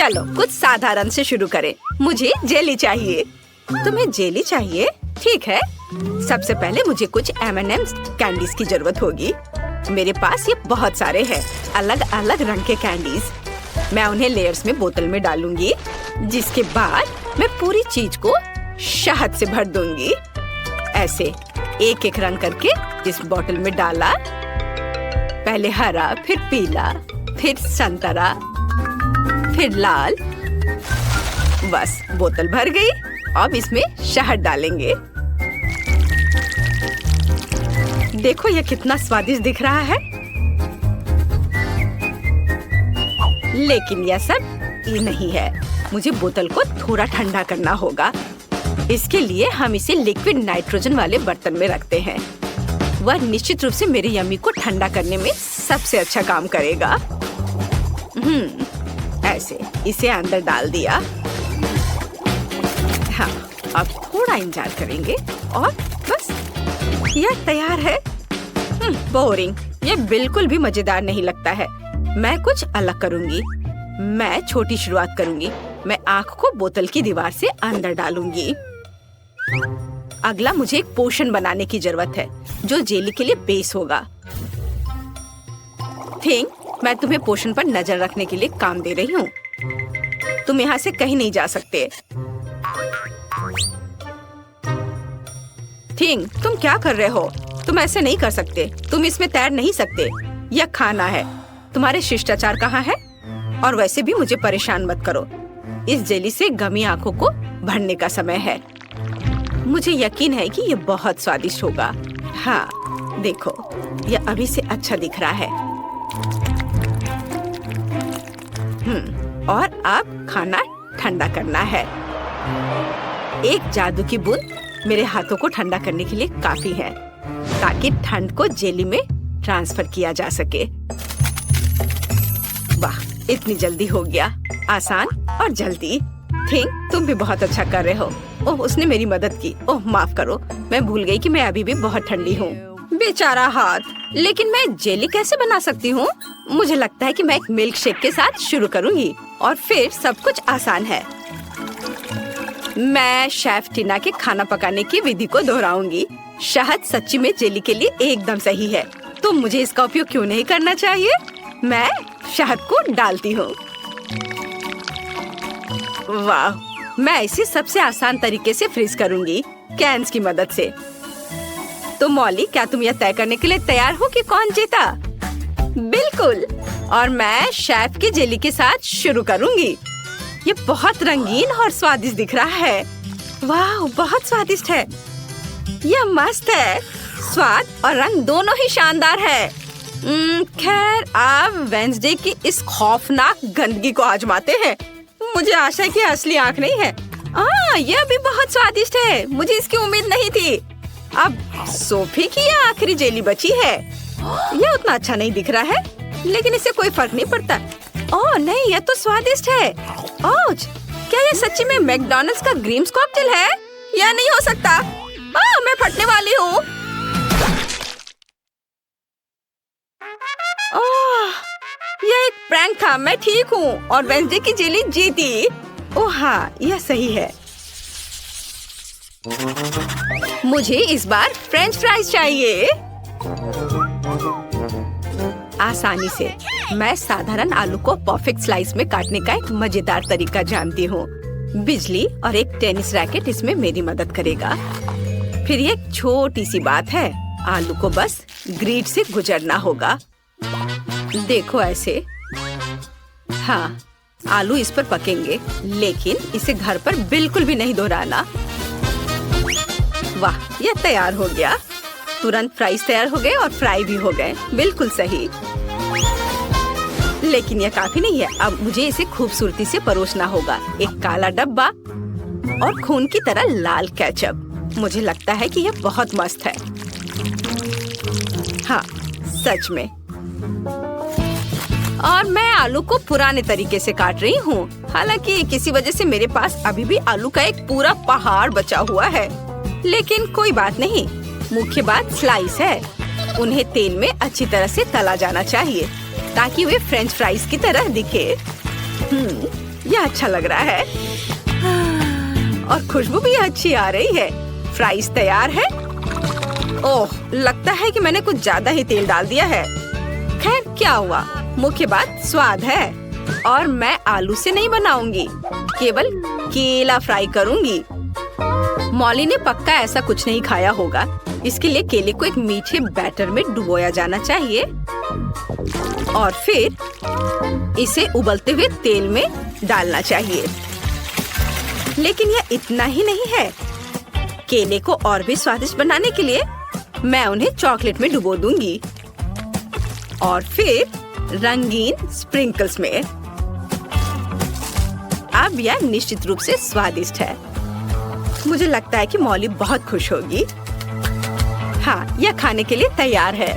चलो कुछ साधारण से शुरू करें। मुझे जेली चाहिए। तुम्हें जेली चाहिए? ठीक है। सबसे पहले मुझे कुछ M&M's कैंडीज की जरूरत होगी। मेरे पास ये बहुत सारे हैं, अलग अलग रंग के कैंडीज। मैं उन्हें लेयर्स में बोतल में डालूंगी, जिसके बाद मैं पूरी चीज को शहद से भर दूंगी। ऐसे एक एक रंग करके इस बोतल में डाला। पहले हरा, फिर पीला, फिर संतरा, फिर लाल। बस बोतल भर गई। अब इसमें शहद डालेंगे। देखो ये कितना स्वादिष्ट दिख रहा है। लेकिन यह सब ये नहीं है। मुझे बोतल को थोड़ा ठंडा करना होगा। इसके लिए हम इसे लिक्विड नाइट्रोजन वाले बर्तन में रखते हैं। वह निश्चित रूप से मेरे यम्मी को ठंडा करने में सबसे अच्छा काम करेगा। ऐसे इसे अंदर डाल दिया। हाँ, अब थोड़ा इंतजार करेंगे और बस यह तैयार है। बोरिंग, ये बिल्कुल भी मजेदार नहीं लगता है। मैं कुछ अलग करूंगी। मैं छोटी शुरुआत करूंगी। मैं आँख को बोतल की दीवार से अंदर डालूंगी। अगला मुझे एक पोशन बनाने की जरूरत है, जो जेली के लिए बेस होगा। थिंक, मैं तुम्हें पोशन पर नजर रखने के लिए काम दे रही हूँ। तुम यहाँ से कहीं नहीं जा सकते। थिंक, तुम क्या कर रहे हो? तुम ऐसे नहीं कर सकते। तुम इसमें तैर नहीं सकते। यह खाना है। तुम्हारे शिष्टाचार कहाँ है? और वैसे भी मुझे परेशान मत करो। इस जेली से गमी आंखों को भरने का समय है। मुझे यकीन है कि ये बहुत स्वादिष्ट होगा। हाँ, देखो, यह अभी से अच्छा दिख रहा है। और अब खाना ठंडा करना है। एक जादू की बूंद मेरे हाथों को ठंडा करने के लिए काफी है, ताकि ठंड को जेली में ट्रांसफर किया जा सके। वाह, इतनी जल्दी हो गया। आसान और जल्दी। थिंक, तुम भी बहुत अच्छा कर रहे हो। ओह, उसने मेरी मदद की। ओह, माफ करो, मैं भूल गई कि मैं अभी भी बहुत ठंडी हूँ। बेचारा हाथ। लेकिन मैं जेली कैसे बना सकती हूँ? मुझे लगता है कि मैं एक मिल्क शेक के साथ शुरू करूँगी और फिर सब कुछ आसान है। मैं शेफ टीना के खाना पकाने की विधि को दोहराऊंगी। शहद सच्ची में जेली के लिए एकदम सही है, तो मुझे इसका उपयोग क्यों नहीं करना चाहिए? मैं शहद को डालती हूँ। वाह, मैं इसे सबसे आसान तरीके से फ्रीज करूंगी, कैन्स की मदद से। तो मॉली, क्या तुम यह तय करने के लिए तैयार हो कि कौन जीता? बिल्कुल। और मैं शेफ की जेली के साथ शुरू करूंगी। ये बहुत रंगीन और स्वादिष्ट दिख रहा है। वाह, बहुत स्वादिष्ट है। यह मस्त है। स्वाद और रंग दोनों ही शानदार है। खैर, अब वेंसडे की इस खौफनाक गंदगी को आजमाते हैं। मुझे आशा है कि असली आँख नहीं है। यह भी बहुत स्वादिष्ट है। मुझे इसकी उम्मीद नहीं थी। अब सोफी की यह आखिरी जेली बची है। यह उतना अच्छा नहीं दिख रहा है, लेकिन इससे कोई फर्क नहीं पड़ता। ओह नहीं, यह तो स्वादिष्ट है। ओह, क्या यह सच्ची में मैकडॉनल्ड्स का ग्रीम्स कॉकटेल है? यह नहीं हो सकता। मैं फटने वाली हूँ। यह एक प्रैंक था। मैं ठीक हूँ और वेंसडे की जेली जीती। ओह हाँ, यह सही है। मुझे इस बार फ्रेंच फ्राइज चाहिए। आसानी से मैं साधारण आलू को परफेक्ट स्लाइस में काटने का एक मजेदार तरीका जानती हूँ। बिजली और एक टेनिस रैकेट इसमें मेरी मदद करेगा। फिर ये एक छोटी सी बात है, आलू को बस ग्रिड से गुजरना होगा। देखो ऐसे। हाँ, आलू इस पर पकेंगे, लेकिन इसे घर पर बिल्कुल भी नहीं दोहराना। वाह, यह तैयार हो गया। तुरंत फ्राइज तैयार हो गए और फ्राई भी हो गए। बिल्कुल सही। लेकिन यह काफी नहीं है। अब मुझे इसे खूबसूरती से परोसना होगा। एक काला डब्बा और खून की तरह लाल केचप। मुझे लगता है कि यह बहुत मस्त है। हाँ, सच में। और मैं आलू को पुराने तरीके से काट रही हूँ। हालांकि किसी वजह से मेरे पास अभी भी आलू का एक पूरा पहाड़ बचा हुआ है। लेकिन कोई बात नहीं। मुख्य बात स्लाइस है। उन्हें तेल में अच्छी तरह से तला जाना चाहिए, ताकि वे फ्रेंच फ्राइज की तरह दिखे। यह अच्छा लग रहा है और खुशबू भी अच्छी आ रही है। फ्राइज तैयार है। ओह, लगता है कि मैंने कुछ ज्यादा ही तेल डाल दिया है। खैर, क्या हुआ, मुख्य बात स्वाद है। और मैं आलू से नहीं बनाऊंगी, केवल केला फ्राई करूंगी। मॉली ने पक्का ऐसा कुछ नहीं खाया होगा, इसके लिए केले को एक मीठे बैटर में डुबोया जाना चाहिए और फिर इसे उबलते हुए तेल में डालना चाहिए। लेकिन यह इतना ही नहीं है। केले को और भी स्वादिष्ट बनाने के लिए मैं उन्हें चॉकलेट में डुबो दूंगी और फिर रंगीन स्प्रिंकल्स में। अब यह निश्चित रूप से स्वादिष्ट है। मुझे लगता है कि मॉली बहुत खुश होगी। हाँ, यह खाने के लिए तैयार है।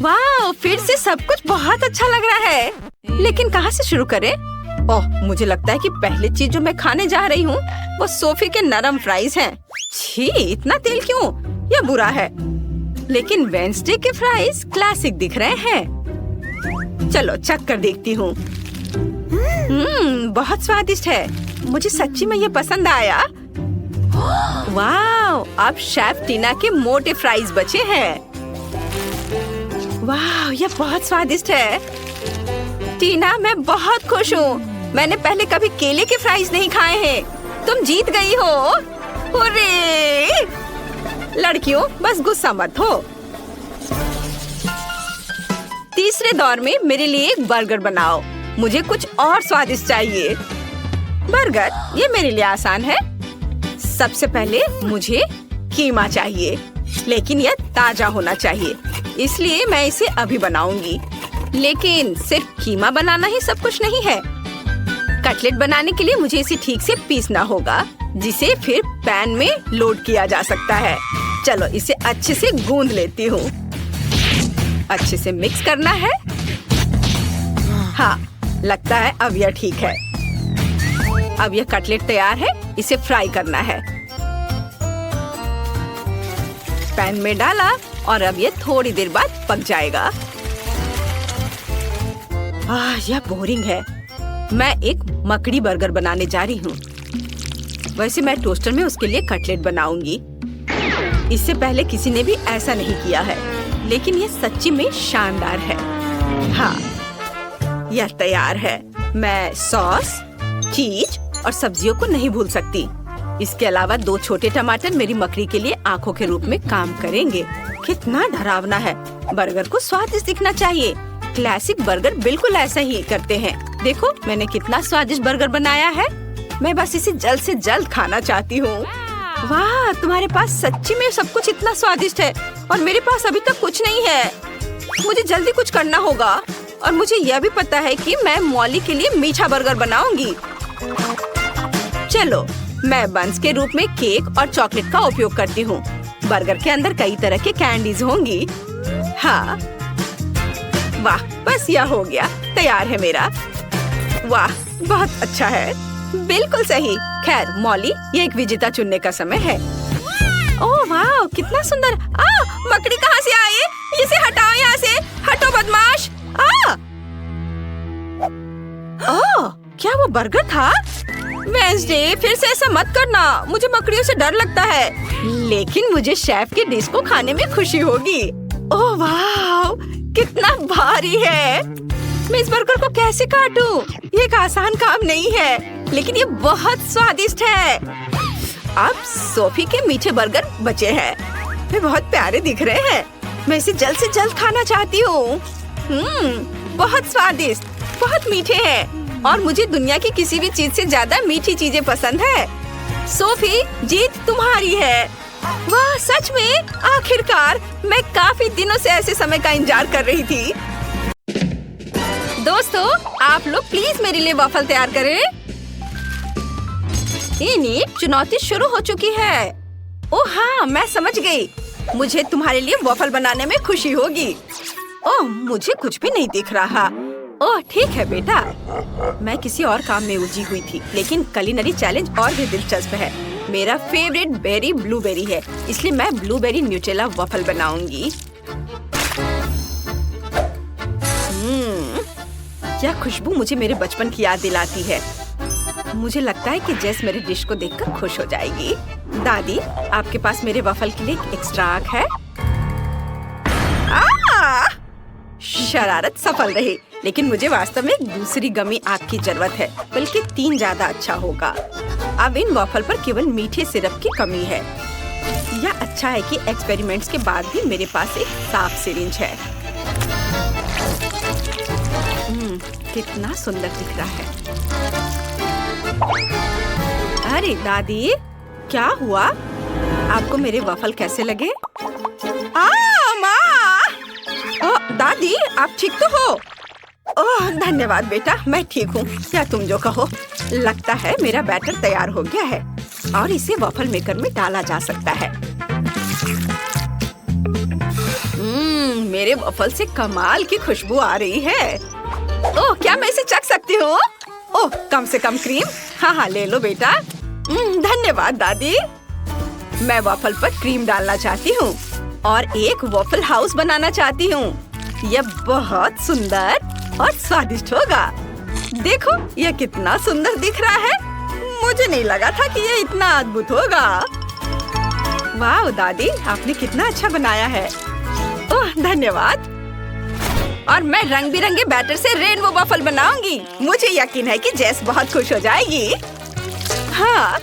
वाह, फिर से सब कुछ बहुत अच्छा लग रहा है। लेकिन कहाँ से शुरू करें? ओह, मुझे लगता है कि पहली चीज जो मैं खाने जा रही हूँ वो सोफी के नरम फ्राइज हैं। छी, इतना तेल क्यों? यह बुरा है। लेकिन वेंसडे के फ्राइज क्लासिक दिख रहे हैं। चलो चख कर देखती हूँ। बहुत स्वादिष्ट है। मुझे सच्ची में ये पसंद आया। वाह, अब शेफ टीना के मोटे फ्राइज बचे हैं। वाह, ये बहुत स्वादिष्ट है। टीना, मैं बहुत खुश हूँ। मैंने पहले कभी केले के फ्राइज नहीं खाए हैं। तुम जीत गई हो। हुर्रे! लड़कियों, बस गुस्सा मत हो। तीसरे दौर में मेरे लिए एक बर्गर बनाओ। मुझे कुछ और स्वादिष्ट चाहिए। बर्गर, ये मेरे लिए आसान है। सबसे पहले मुझे कीमा चाहिए, लेकिन यह ताजा होना चाहिए, इसलिए मैं इसे अभी बनाऊंगी। लेकिन सिर्फ कीमा बनाना ही सब कुछ नहीं है। कटलेट बनाने के लिए मुझे इसे ठीक से पीसना होगा, जिसे फिर पैन में लोड किया जा सकता है। चलो इसे अच्छे से गूंद लेती हूँ। अच्छे से मिक्स करना है। हाँ, लगता है अब यह ठीक है। अब यह कटलेट तैयार है। इसे फ्राई करना है। पैन में डाला और अब यह थोड़ी देर बाद पक जाएगा। यह बोरिंग है। मैं एक मकड़ी बर्गर बनाने जा रही हूँ। वैसे मैं टोस्टर में उसके लिए कटलेट बनाऊंगी। इससे पहले किसी ने भी ऐसा नहीं किया है, लेकिन यह सच्ची में शानदार है। हाँ, यह तैयार है। मैं सॉस, चीज और सब्जियों को नहीं भूल सकती। इसके अलावा 2 छोटे टमाटर मेरी मकड़ी के लिए आंखों के रूप में काम करेंगे। कितना डरावना है। बर्गर को स्वादिष्ट दिखना चाहिए। क्लासिक बर्गर बिल्कुल ऐसा ही करते हैं। देखो, मैंने कितना स्वादिष्ट बर्गर बनाया है। मैं बस इसे जल्द से जल्द खाना चाहती हूँ। वाह, तुम्हारे पास सच्ची में सब कुछ इतना स्वादिष्ट है और मेरे पास अभी तक कुछ नहीं है। मुझे जल्दी कुछ करना होगा और मुझे यह भी पता है कि मैं मॉली के लिए मीठा बर्गर बनाऊंगी। चलो, मैं बंस के रूप में केक और चॉकलेट का उपयोग करती हूँ। बर्गर के अंदर कई तरह के कैंडीज होंगी। हाँ, वाह, बस यह हो गया। तैयार है मेरा। वाह, बहुत अच्छा है। बिल्कुल सही। खैर मॉली, ये एक विजेता चुनने का समय है। ओह वाह, कितना सुंदर। मकड़ी कहाँ से आई? इसे हटाओ यहाँ से। हटो बदमाश। ओह, क्या वो बर्गर था? वेंसडे, फिर से ऐसा मत करना। मुझे मकड़ियों से डर लगता है। लेकिन मुझे शेफ की डिश को खाने में खुशी होगी। ओह वाह, कितना भारी है। मैं इस बर्गर को कैसे काटूं? ये एक आसान काम नहीं है, लेकिन ये बहुत स्वादिष्ट है। अब सोफी के मीठे बर्गर बचे हैं। वे बहुत प्यारे दिख रहे हैं। मैं इसे जल्द से जल्द खाना चाहती हूँ। बहुत स्वादिष्ट, बहुत मीठे हैं और मुझे दुनिया की किसी भी चीज से ज्यादा मीठी चीजें पसंद है। सोफी, जीत तुम्हारी है। वाह, सच में? आखिरकार, मैं काफी दिनों से ऐसे समय का इंतजार कर रही थी। दोस्तों, आप लोग प्लीज मेरे लिए वॉफल तैयार करें। इन्हीं चुनौती शुरू हो चुकी है। ओह हाँ, मैं समझ गई। मुझे तुम्हारे लिए वॉफल बनाने में खुशी होगी। ओह, मुझे कुछ भी नहीं दिख रहा। ओह ठीक है बेटा। मैं किसी और काम में उलझी हुई थी, लेकिन कुलिनरी चैलेंज और भी दिलचस्प है। मेरा फेवरेट बेरी ब्लूबेरी है, इसलिए मैं ब्लूबेरी न्यूटेला वॉफल बनाऊंगी। यह खुशबू मुझे मेरे बचपन की याद दिलाती है। मुझे लगता है कि जेस मेरे डिश को देखकर खुश हो जाएगी। दादी, आपके पास मेरे वफल के लिए एक एक्स्ट्रा आंख है? शरारत सफल रही, लेकिन मुझे वास्तव में एक दूसरी गमी आंख की जरूरत है, बल्कि 3 ज्यादा अच्छा होगा। अब इन वफल पर केवल मीठे सिरप की कमी है। यह अच्छा है कि एक्सपेरिमेंट्स के बाद भी मेरे पास एक साफ सिरिंज है। कितना सुंदर दिख रहा है। अरे दादी, क्या हुआ? आपको मेरे वफल कैसे लगे? माँ! दादी, आप ठीक तो हो? ओह, धन्यवाद बेटा, मैं ठीक हूँ। क्या तुम जो कहो। लगता है मेरा बैटर तैयार हो गया है और इसे वफल मेकर में डाला जा सकता है। मेरे वफल से कमाल की खुशबू आ रही है। ओह, क्या मैं इसे चख सकती हूँ? ओह, कम से कम क्रीम। हाँ, ले लो बेटा। धन्यवाद दादी। मैं वफल पर क्रीम डालना चाहती हूँ और एक वफल हाउस बनाना चाहती हूँ। यह बहुत सुंदर और स्वादिष्ट होगा। देखो, यह कितना सुंदर दिख रहा है। मुझे नहीं लगा था कि यह इतना अद्भुत होगा। वाह दादी, आपने कितना अच्छा बनाया है। ओह, धन्यवाद। और मैं रंग बिरंगे बैटर से रेनबो वफल बनाऊंगी। मुझे यकीन है कि जेस बहुत खुश हो जाएगी। हाँ,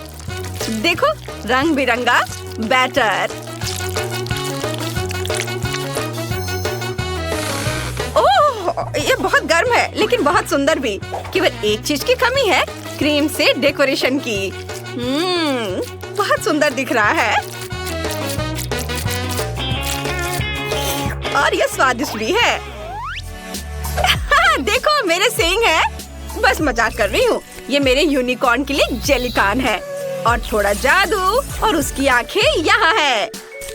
देखो, रंग बिरंगा बैटर। ओह, ये बहुत गर्म है, लेकिन बहुत सुंदर भी। केवल एक चीज की कमी है, क्रीम से डेकोरेशन की। बहुत सुंदर दिख रहा है और ये स्वादिष्ट भी है। देखो, मेरे सींग है। बस मजाक कर रही हूँ। ये मेरे यूनिकॉर्न के लिए जेलिकान है और थोड़ा जादू और उसकी आंखें यहाँ है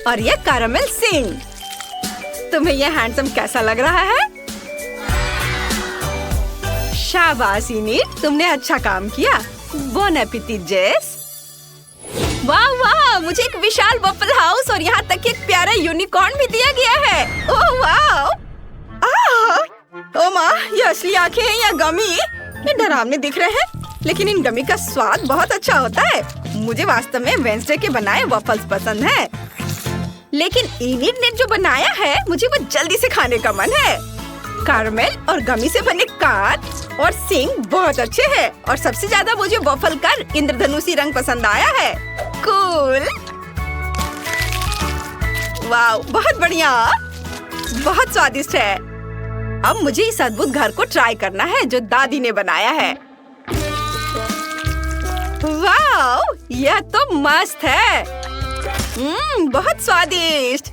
और ये कैरामेल सींग। तुम्हें यह हैंडसम कैसा लग रहा है? शाबाश इनिट, तुमने अच्छा काम किया। बोन एपेटिट जेस। वाह वाह, मुझे एक विशाल वफल हाउस और यहाँ तक एक प्यारा यूनिकॉर्न भी दिया गया है। ओह वाह! ओ माँ, ये असली आंखें हैं या गमी? ये डरावने दिख रहे हैं, लेकिन इन गमी का स्वाद बहुत अच्छा होता है। मुझे वास्तव में वेंसडे के बनाए वफल्स पसंद हैं, लेकिन इनिट ने जो बनाया है, मुझे वो जल्दी से खाने का मन है। कैरामेल और गमी से बने कान और सींग बहुत अच्छे हैं और सबसे ज्यादा मुझे वफल का इंद्रधनुषी रंग पसंद आया है। कूल! वाह, बहुत बढ़िया, बहुत स्वादिष्ट है। अब मुझे इस अद्भुत घर को ट्राई करना है जो दादी ने बनाया है। वाह, यह तो मस्त है। बहुत स्वादिष्ट।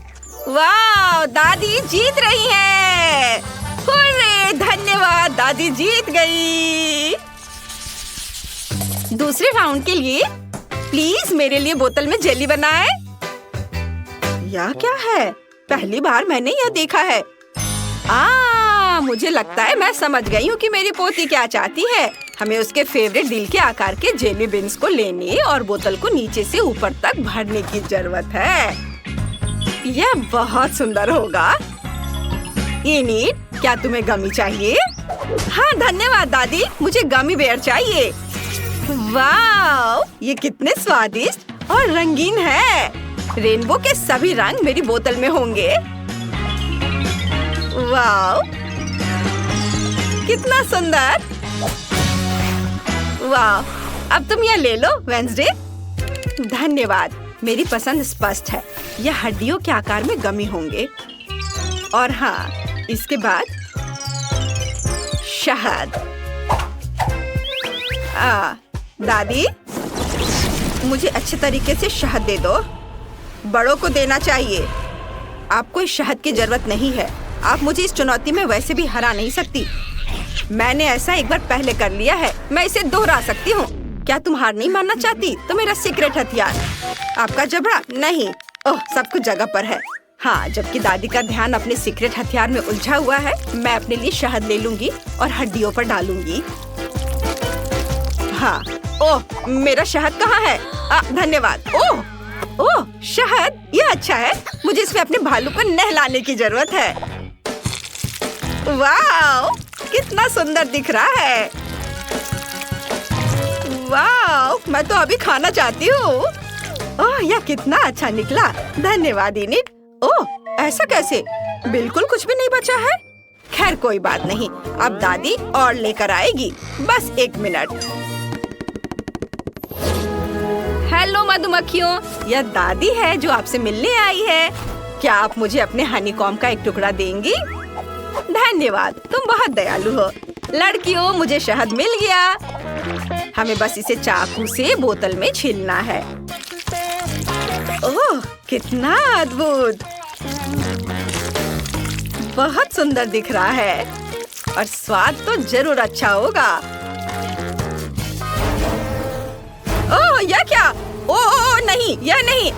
वाह, दादी जीत रही है। हुर्रे, धन्यवाद, दादी जीत गई। दूसरे राउंड के लिए प्लीज मेरे लिए बोतल में जेली बनाए। यह क्या है? पहली बार मैंने यह देखा है। मुझे लगता है मैं समझ गई हूँ कि मेरी पोती क्या चाहती है। हमें उसके फेवरेट दिल के आकार के जेली बिन्स को लेने और बोतल को नीचे से ऊपर तक भरने की जरूरत है। यह बहुत सुंदर होगा। इनिट, क्या तुम्हें गमी चाहिए? हाँ, धन्यवाद दादी, मुझे गमी बेयर चाहिए। वाह, ये कितने स्वादिष्ट और रंगीन है। रेनबो के सभी रंग मेरी बोतल में होंगे। वाह, कितना सुंदर। वाह, अब तुम यह ले लो वेंसडे। धन्यवाद, मेरी पसंद स्पष्ट है। यह हड्डियों के आकार में गमी होंगे। और हाँ, इसके बाद शहद। दादी, मुझे अच्छे तरीके से शहद दे दो। बड़ों को देना चाहिए। आपको इस शहद की जरूरत नहीं है। आप मुझे इस चुनौती में वैसे भी हरा नहीं सकती। मैंने ऐसा एक बार पहले कर लिया है, मैं इसे दोहरा सकती हूँ। क्या तुम हार नहीं मानना चाहती? तो मेरा सीक्रेट हथियार, आपका जबड़ा नहीं। ओह, सब कुछ जगह पर है। हाँ, जबकि दादी का ध्यान अपने सीक्रेट हथियार में उलझा हुआ है, मैं अपने लिए शहद ले लूंगी और हड्डियों पर डालूंगी। हाँ, ओह, मेरा शहद कहाँ है? धन्यवाद। ओह, शहद, ये अच्छा है। मुझे इसमें अपने भालू को नहलाने की जरूरत है। वाह, कितना सुंदर दिख रहा है। वाह, मैं तो अभी खाना चाहती हूँ। ओह, यह कितना अच्छा निकला। धन्यवाद इनिड। ओह, ऐसा कैसे? बिल्कुल कुछ भी नहीं बचा है। खैर कोई बात नहीं, अब दादी और लेकर आएगी। बस 1 मिनट। हेलो मधुमक्खियों, यह दादी है जो आपसे मिलने आई है। क्या आप मुझे अपने हनीकॉम्ब का एक टुकड़ा देंगी? धन्यवाद, तुम बहुत दयालु हो। लड़कियों, मुझे शहद मिल गया। हमें बस इसे चाकू से बोतल में छीलना है। ओह, कितना अद्भुत! बहुत सुंदर दिख रहा है और स्वाद तो जरूर अच्छा होगा। ओह, यह क्या? ओह नहीं, यह नहीं।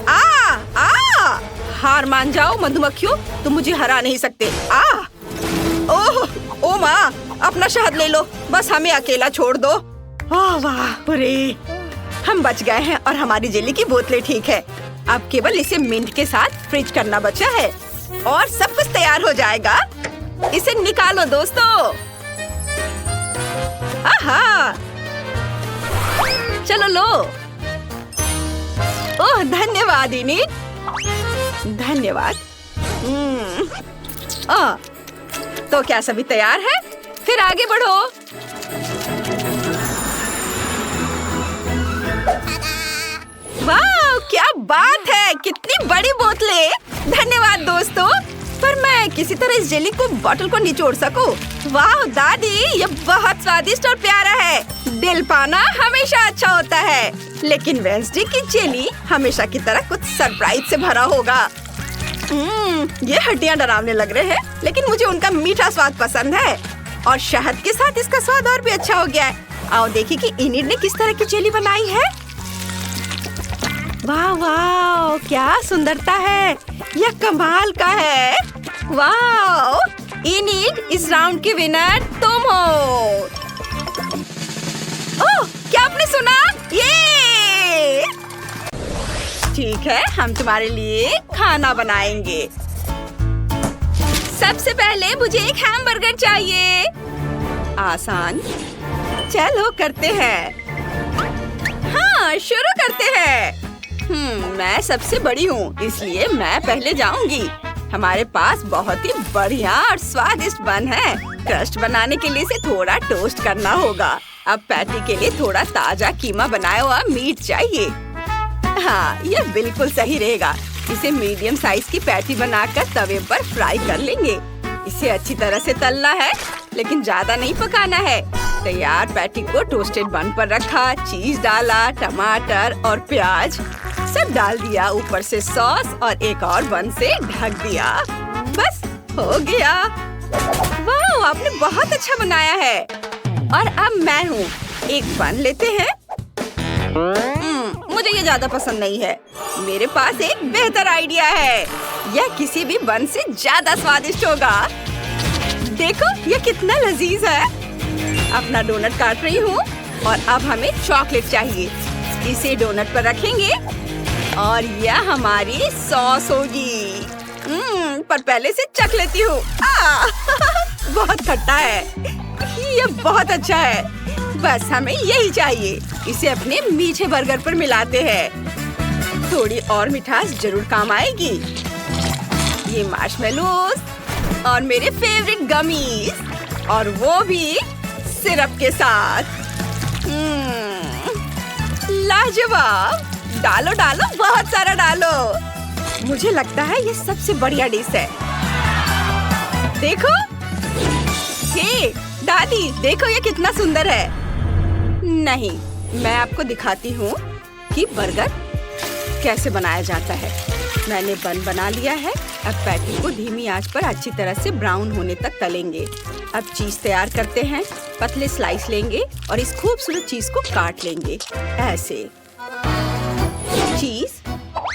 हार मान जाओ मधुमक्खियों, तुम मुझे हरा नहीं सकते। ओह माँ, अपना शहद ले लो, बस हमें अकेला छोड़ दो। वाह, अरे हम बच गए हैं और हमारी जेली की बोतलें ठीक है। अब केवल इसे मिंट के साथ फ्रीज करना बचा है और सब कुछ तैयार हो जाएगा। इसे निकालो दोस्तों। आहा, चलो लो। ओह, धन्यवाद इनी, धन्यवाद। तो क्या सभी तैयार है? फिर आगे बढ़ो। वाह, क्या बात है! कितनी बड़ी बोतलें! धन्यवाद दोस्तों। पर मैं किसी तरह इस जेली को बोतल को निचोड़ सकूं। वाह दादी, ये बहुत स्वादिष्ट और प्यारा है। दिल पाना हमेशा अच्छा होता है, लेकिन वेंसडे की जेली हमेशा की तरह कुछ सरप्राइज से भरा होगा। ये हड्डियां डरावने लग रहे हैं, लेकिन मुझे उनका मीठा स्वाद पसंद है और शहद के साथ इसका स्वाद और भी अच्छा हो गया है। आओ देखिए कि इनिड ने किस तरह की जेली बनाई है। वाह वाह, क्या सुंदरता है! यह कमाल का है। वाह, इनिड, इस राउंड की विनर तुम हो। ओह, क्या आपने सुना? ये ठीक है, हम तुम्हारे लिए खाना बनाएंगे। सबसे पहले मुझे एक हैमबर्गर चाहिए। आसान, चलो करते हैं। हाँ, शुरू करते हैं। मैं सबसे बड़ी हूँ, इसलिए मैं पहले जाऊंगी। हमारे पास बहुत ही बढ़िया और स्वादिष्ट बन है। क्रस्ट बनाने के लिए इसे थोड़ा टोस्ट करना होगा। अब पैटी के लिए थोड़ा ताजा कीमा बनाया हुआ मीट चाहिए। हाँ, यह बिल्कुल सही रहेगा। इसे मीडियम साइज की पैटी बनाकर तवे पर फ्राई कर लेंगे। इसे अच्छी तरह से तलना है, लेकिन ज्यादा नहीं पकाना है। तैयार पैटी को टोस्टेड बन पर रखा, चीज डाला, टमाटर और प्याज सब डाल दिया, ऊपर से सॉस और एक और बन से ढक दिया। बस हो गया। वाह, आपने बहुत अच्छा बनाया है। और अब मैं हूँ। एक बन लेते हैं। मुझे ये ज्यादा पसंद नहीं है। मेरे पास एक बेहतर आइडिया है। यह किसी भी बन से ज्यादा स्वादिष्ट होगा। देखो, यह कितना लजीज है। अपना डोनट काट रही हूँ और अब हमें चॉकलेट चाहिए। इसे डोनट पर रखेंगे और यह हमारी सॉस होगी। पर पहले से चख लेती हूँ। बहुत खट्टा है। यह बहुत अच्छा है। बस हमें यही चाहिए। इसे अपने मीठे बर्गर पर मिलाते हैं। थोड़ी और मिठास जरूर काम आएगी। ये मार्शमेलोस और मेरे फेवरेट गमीज, और वो भी सिरप के साथ। लाजवाब! डालो डालो, बहुत सारा डालो। मुझे लगता है ये सबसे बढ़िया डिश है। देखो, हे दादी, देखो ये कितना सुंदर है। नहीं, मैं आपको दिखाती हूँ कि बर्गर कैसे बनाया जाता है। मैंने बन बना लिया है। अब पैटी को धीमी आंच पर अच्छी तरह से ब्राउन होने तक तलेंगे। अब चीज तैयार करते हैं। पतले स्लाइस लेंगे और इस खूबसूरत चीज को काट लेंगे ऐसे। चीज,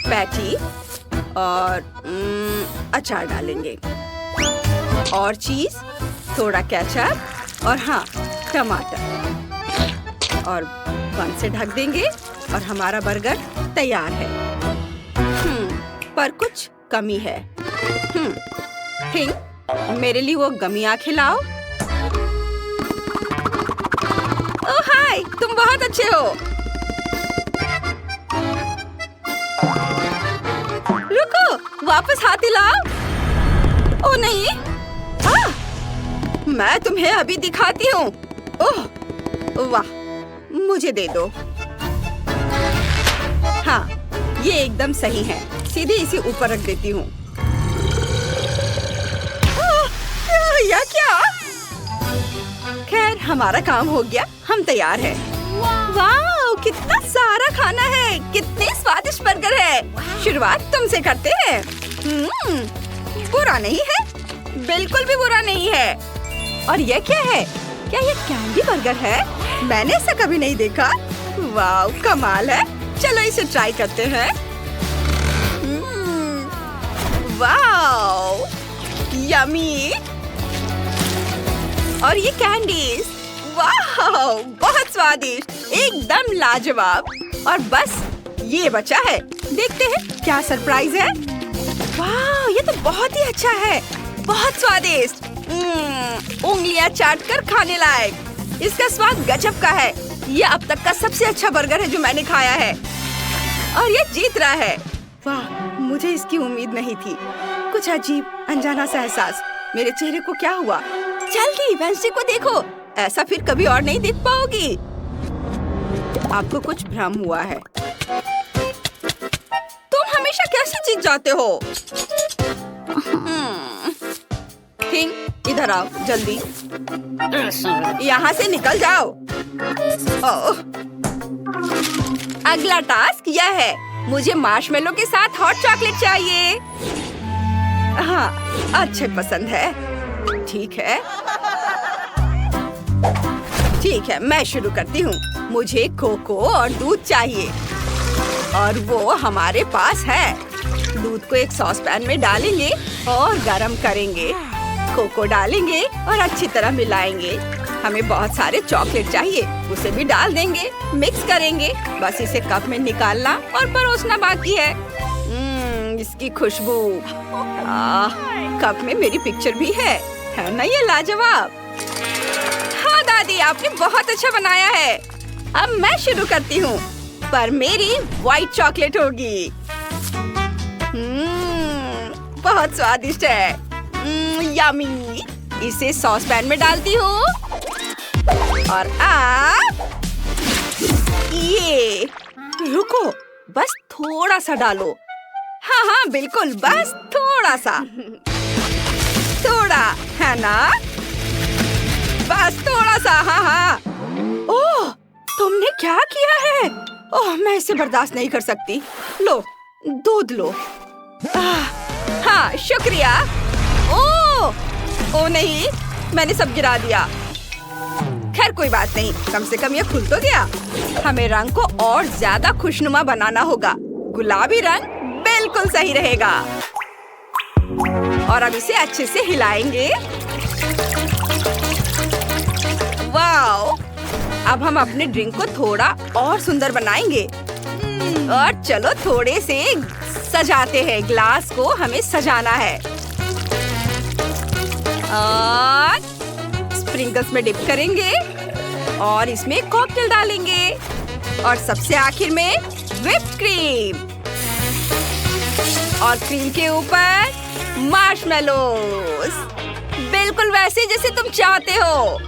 पैटी और अचार डालेंगे और चीज, थोड़ा केचप और हाँ, टमाटर, और बन से ढक देंगे और हमारा बर्गर तैयार है। पर कुछ कमी है। थिंक, मेरे लिए वो गमी आंखें लाओ। बहुत अच्छे हो। रुको, वापस हाथ हिलाओ। ओ नहीं, मैं तुम्हें अभी दिखाती हूँ। ओह वाह, मुझे दे दो। हाँ, ये एकदम सही है। सीधे इसे ऊपर रख देती हूँ। या क्या? खैर, हमारा काम हो गया, हम तैयार हैं। वाह, कितना सारा खाना है, कितने स्वादिष्ट बर्गर है। शुरुआत तुमसे करते हैं। बुरा नहीं है, बिल्कुल भी बुरा नहीं है। और ये क्या है? क्या ये कैंडी बर्गर है? मैंने ऐसा कभी नहीं देखा। वाह, कमाल है। चलो इसे ट्राई करते हैं। वाह, यम्मी। और ये कैंडीज, वाह, बहुत स्वादिष्ट, एकदम लाजवाब। और बस ये बचा है, देखते हैं क्या सरप्राइज है। वाह, ये तो बहुत ही अच्छा है, बहुत स्वादिष्ट। उंगलियां चाटकर खाने लायक। इसका स्वाद गजब का है। ये अब तक का सबसे अच्छा बर्गर है जो मैंने खाया है। और ये जीत रहा है। वाह, मुझे इसकी उम्मीद नहीं थी। कुछ अजीब अनजाना सा एहसास। मेरे चेहरे को क्या हुआ? जल्दी वेंसडे को देखो, ऐसा फिर कभी और नहीं देख पाओगी। आपको कुछ भ्रम हुआ है। तुम हमेशा कैसे जीत जाते हो? किंग, इधर आओ जल्दी। यहाँ से निकल जाओ। अगला टास्क यह है, मुझे मार्शमेलो के साथ हॉट चॉकलेट चाहिए। हाँ, अच्छे पसंद है। ठीक है, ठीक है, मैं शुरू करती हूँ। मुझे कोको और दूध चाहिए, और वो हमारे पास है। दूध को एक सॉस पैन में डालेंगे और गरम करेंगे। कोको डालेंगे और अच्छी तरह मिलाएंगे। हमें बहुत सारे चॉकलेट चाहिए, उसे भी डाल देंगे, मिक्स करेंगे। बस इसे कप में निकालना और परोसना बाकी है। इसकी खुशबू। कप में मेरी पिक्चर भी है ना? ये लाजवाब। हाँ दादी, आपने बहुत अच्छा बनाया है। अब मैं शुरू करती हूँ, पर मेरी व्हाइट चॉकलेट होगी। बहुत स्वादिष्ट है। यम्मी। इसे सॉस पैन में डालती हूँ और ये रुको, बस थोड़ा सा डालो। हाँ हाँ बिल्कुल, बस थोड़ा सा, थोड़ा है ना? बस थोड़ा सा। हाँ हाँ। ओह, तुमने क्या किया है? ओह, मैं इसे बर्दाश्त नहीं कर सकती। लो, दूध लो। हाँ, शुक्रिया। ओह नहीं, मैंने सब गिरा दिया। खैर कोई बात नहीं, कम से कम ये खुल तो गया। हमें रंग को और ज्यादा खुशनुमा बनाना होगा। गुलाबी रंग बिल्कुल सही रहेगा। और अब इसे अच्छे से हिलाएंगे। वाओ! अब हम अपने ड्रिंक को थोड़ा और सुंदर बनाएंगे। और चलो थोड़े से सजाते हैं। ग्लास को हमें सजाना है और स्प्रिंकल्स में डिप करेंगे और इसमें कॉकटेल डालेंगे और सबसे आखिर में व्हिप्ड क्रीम और क्रीम के ऊपर मार्शमेलोस, बिल्कुल वैसे जैसे तुम चाहते हो।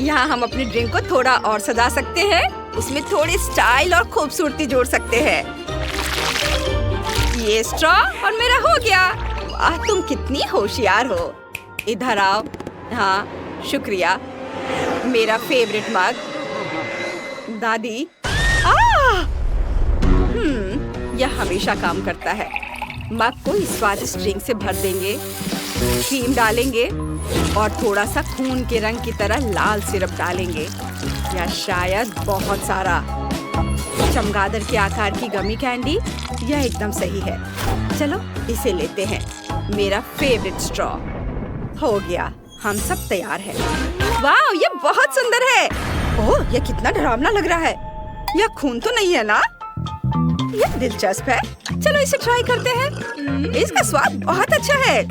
यहाँ हम अपनी ड्रिंक को थोड़ा और सजा सकते हैं। उसमें थोड़ी स्टाइल और खूबसूरती जोड़ सकते हैं। ये स्ट्रॉ और मेरा हो गया। वाह, तुम कितनी होशियार हो। इधर आओ। हाँ, शुक्रिया। मेरा फेवरेट मग। दादी, यह हमेशा काम करता है। मग को इस स्वादिष्ट ड्रिंक से भर देंगे, क्रीम डालेंगे और थोड़ा सा खून के रंग की तरह लाल सिरप डालेंगे, या शायद बहुत सारा। चमगादड़ के आकार की गमी कैंडी, यह एकदम सही है। चलो इसे लेते हैं। मेरा फेवरेट स्ट्रॉ। हो गया, हम सब तैयार हैं। वाह, ये बहुत सुंदर है। ओह, यह कितना डरावना लग रहा है। यह खून तो नहीं है ना? यह दिलचस्प है। चलो इसे ट्राई करते हैं। इसका स्वाद बहुत अच्छा है।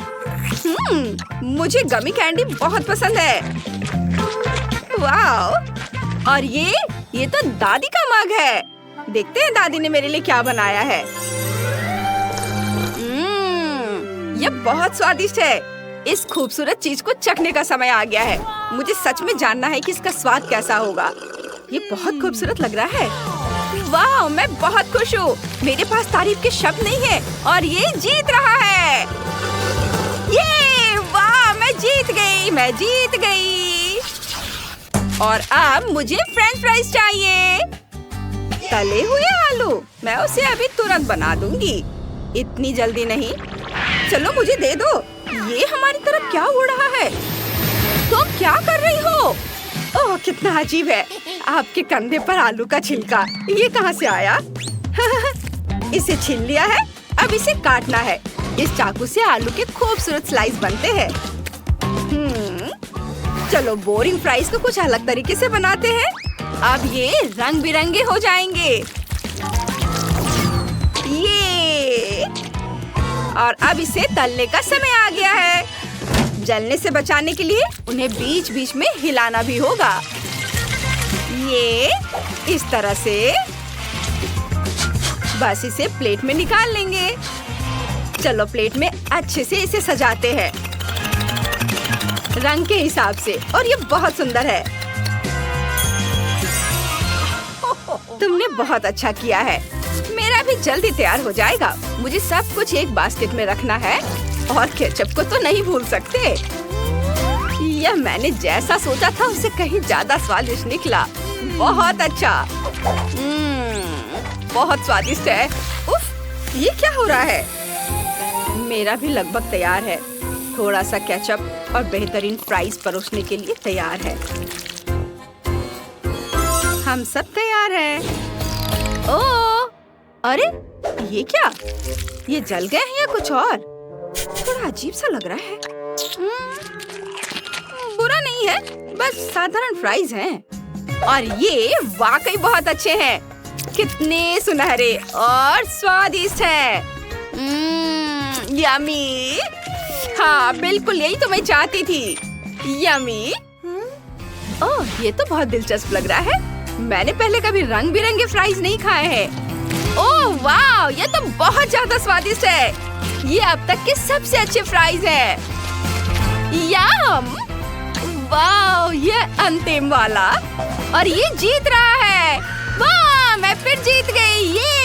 मुझे गमी कैंडी बहुत पसंद है। वाह! और ये तो दादी का मग है। देखते हैं दादी ने मेरे लिए क्या बनाया है। ये बहुत स्वादिष्ट है। इस खूबसूरत चीज को चखने का समय आ गया है। मुझे सच में जानना है कि इसका स्वाद कैसा होगा। ये बहुत खूबसूरत लग रहा है। वाह, मैं बहुत खुश हूँ। मेरे पास तारीफ के शब्द नहीं है और ये जीत रहा है। ये वाह, मैं जीत गई। और अब मुझे फ्रेंच फ्राइज चाहिए। तले हुए आलू, मैं उसे अभी तुरंत बना दूंगी। इतनी जल्दी नहीं। चलो मुझे दे दो। ये हमारी तरफ क्या उड़ रहा है? तुम क्या कर रही हो? ओह, कितना अजीब है। आपके कंधे पर आलू का छिलका, ये कहाँ से आया? इसे छील लिया है, अब इसे काटना है। इस चाकू से आलू के खूबसूरत स्लाइस बनते हैं। चलो बोरिंग फ्राइज को कुछ अलग तरीके से बनाते हैं। अब ये रंग बिरंगे हो जाएंगे। ये और अब इसे तलने का समय आ गया है। जलने से बचाने के लिए उन्हें बीच बीच में हिलाना भी होगा। ये इस तरह से। बस इसे प्लेट में निकाल लेंगे। चलो प्लेट में अच्छे से इसे सजाते हैं रंग के हिसाब से। और ये बहुत सुंदर है। तुमने बहुत अच्छा किया है। मेरा भी जल्दी तैयार हो जाएगा। मुझे सब कुछ एक बास्केट में रखना है और केचप को तो नहीं भूल सकते। यह मैंने जैसा सोचा था उससे कहीं ज्यादा स्वादिष्ट निकला। बहुत अच्छा। बहुत स्वादिष्ट है। उफ, ये क्या हो रहा है? मेरा भी लगभग तैयार है। थोड़ा सा केचप और बेहतरीन फ्राइज परोसने के लिए तैयार है। हम सब तैयार हैं। ओह, अरे ये क्या? ये जल गए हैं या कुछ और? थोड़ा अजीब सा लग रहा है। बुरा नहीं है, बस साधारण फ्राइज हैं। और ये वाकई बहुत अच्छे हैं। कितने सुनहरे और स्वादिष्ट हैं। यम्मी। हाँ, बिल्कुल यही तो मैं चाहती थी। यम्मी। ओह, ये तो बहुत दिलचस्प लग रहा है। मैंने पहले कभी रंग बिरंगे फ्राइज नहीं खाए हैं। ओह वाह, ये तो बहुत ज्यादा स्वादिष्ट है। ये अब तक के सबसे अच्छे फ्राइज हैं। यम! वाह, ये अंतिम वाला। और ये जीत रहा है। वाह, मैं फिर जीत गई। ये